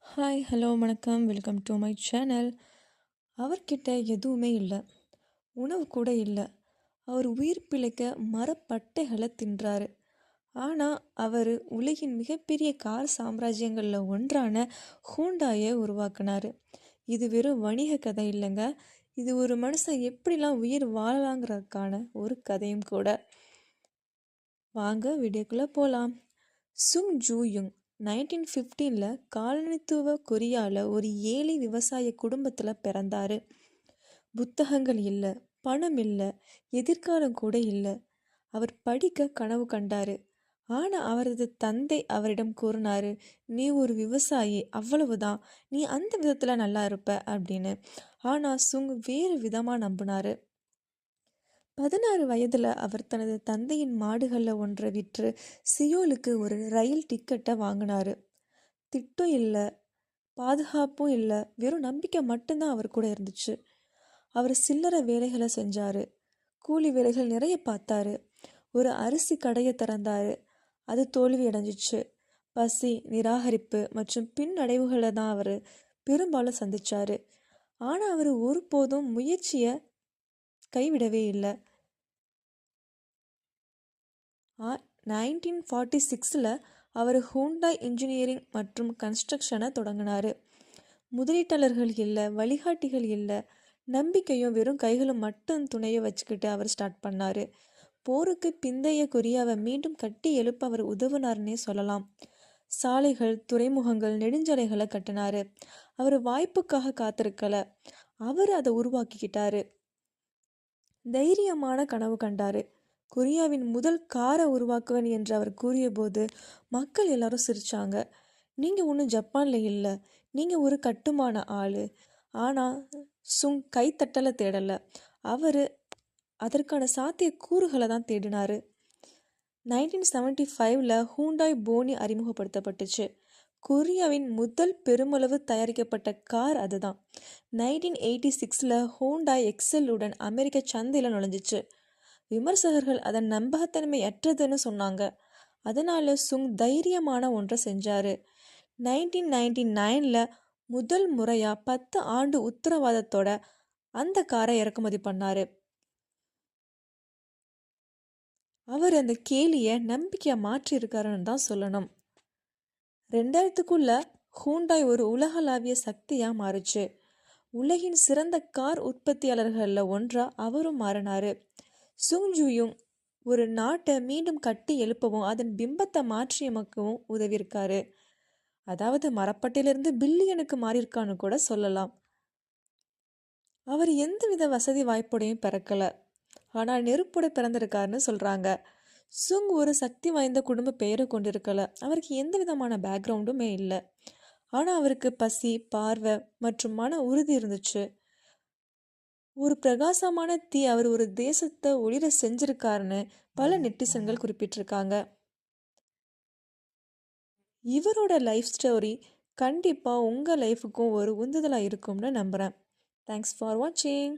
Hi, hello, வணக்கம். Welcome to my channel. அவர்கிட்ட எதுவுமே இல்ல. உணவு கூட இல்ல. அவர் உயிர் பிழைக்க மரப்பட்டைகள தின்றாரு. ஆனா, அவரு உலகின் மிகப்பெரிய கார் சாம்ராஜ்யங்கள்ல ஒன்றான ஹூண்டாய உருவாக்குனாரு. இது வெறும் வணிக கதை இல்லங்க. இது ஒரு மனுஷன் எப்படிலாம் உயிர் வாழலாங்கிறதுக்கான ஒரு கதையும் கூட. வாங்க வீடியோக்குள்ள போலாம். சுங் ஜூயுங் 1915ல் காலனித்துவ கொரியால ஒரு ஏழை விவசாய குடும்பத்துல பிறந்தாரு. புத்தகங்கள் இல்ல, பணம் இல்ல, எதிர்காலம் கூட இல்ல. அவர் படிக்க கனவு கண்டாரு. ஆனா அவரது தந்தை அவரிடம் கூறினாரு, நீ ஒரு விவசாயி, அவ்வளவுதான், நீ அந்த விதத்துல நல்லா இருப்ப அப்படின்னு. ஆனா சுங் வேறு விதமா நம்பினாரு. 16 வயதுல அவர் தனது தந்தையின் மாடுகள்ல ஒன்றை விற்று சியோலுக்கு ஒரு ரயில் டிக்கெட்டை வாங்கினாரு. திட்டம் இல்லை, பாதுகாப்பும் இல்லை, வெறும் நம்பிக்கை மட்டும்தான் அவர் கூட இருந்துச்சு. அவர் சில்லறை வேலைகளை செஞ்சாரு, கூலி வேலைகள் நிறைய பார்த்தாரு. ஒரு அரிசி கடையை திறந்தாரு, அது தோல்வி அடைஞ்சிச்சு. பசி, நிராகரிப்பு மற்றும் பின்னடைவுகளை தான் அவர் பெரும்பாலும் சந்திச்சாரு. ஆனால் அவர் ஒருபோதும் முயற்சியை கைவிடவே இல்லை. 1946ல் அவர் ஹூண்டாய் இன்ஜினியரிங் மற்றும் கன்ஸ்ட்ரக்ஷனை தொடங்கினார். முதலீட்டாளர்கள் இல்லை, வழிகாட்டிகள் இல்லை, நம்பிக்கையும் வெறும் கைகளும் மட்டும் துணையை வச்சுக்கிட்டு அவர் ஸ்டார்ட் பண்ணார். போருக்கு பிந்தைய கொரியாவை மீண்டும் கட்டி எழுப்ப அவர் உதவுனார்னே சொல்லலாம். சாலைகள், துறைமுகங்கள், நெடுஞ்சாலைகளை கட்டினார். அவர் வாய்ப்புக்காக காத்திருக்கல, அவர் அதை உருவாக்கிக்கிட்டாரு. தைரியமான கனவு கண்டாரு. கொரியாவின் முதல் காரை உருவாக்குவேன் என்று அவர் கூறியபோது மக்கள் எல்லாரும் சிரிச்சாங்க. நீங்கள் ஒன்றும் ஜப்பானில் இல்லை, நீங்கள் ஒரு கட்டுமான ஆள். ஆனால் சுங் கைத்தட்டலை தேடலை, அவர் அதற்கான சாத்திய கூறுகளை தான் தேடினார். 1975ல் ஹூண்டாய் போனி அறிமுகப்படுத்தப்பட்டுச்சு. கொரியாவின் முதல் பெருமளவு தயாரிக்கப்பட்ட கார் அதுதான். 1986ல் ஹூண்டாய் எக்ஸல் உடன் அமெரிக்க சந்தையில் நுழைஞ்சிச்சு. விமர்சகர்கள் அதன் நம்பகத்தன்மையற்றதுன்னு சொன்னாங்க. அதனால சுங் தைரியமான ஒன்றை செஞ்சாரு. 1999ல் முதல் முறையா 10 ஆண்டு உத்தரவாதத்தோட அந்த காரை இறக்குமதி பண்ணாரு. அவர் அந்த கேலியை நம்பிக்கையை மாற்றியிருக்காருன்னு தான் சொல்லணும். 2000க்குள்ள ஹூண்டாய் ஒரு உலகளாவிய சக்தியா மாறுச்சு. உலகின் சிறந்த கார் உற்பத்தியாளர்கள்ல ஒன்றா அவரும் மாறினாரு. சுங் ஜூயுங் ஒரு நாட்டை மீண்டும் கட்டி எழுப்பவும் அதன் பிம்பத்தை மாற்றியமைக்கவும் உதவியிருக்காரு. அதாவது மரப்பட்டையிலிருந்து பில்லியனுக்கு மாறியிருக்கான்னு கூட சொல்லலாம். அவர் எந்தவித வசதி வாய்ப்போடையும் பிறக்கல, ஆனால் நெருப்போட பிறந்திருக்காருன்னு சொல்றாங்க. சுங் ஒரு சக்தி வாய்ந்த குடும்ப பெயரை கொண்டிருக்கல, அவருக்கு எந்த விதமான பேக்ரவுண்டுமே இல்லை. ஆனால் அவருக்கு பசி, பார்வை மற்றும் மன உறுதி இருந்துச்சு. ஒரு பிரகாசமான தீ அவர் ஒரு தேசத்தை ஒளிர செஞ்சிருக்காருன்னு பல நெட்டிசன்கள் குறிப்பிட்டிருக்காங்க. இவரோட லைஃப் ஸ்டோரி கண்டிப்பாக உங்கள் லைஃபுக்கும் ஒரு உந்துதலாக இருக்கும்னு நம்புகிறேன். தேங்க்ஸ் ஃபார் வாட்சிங்.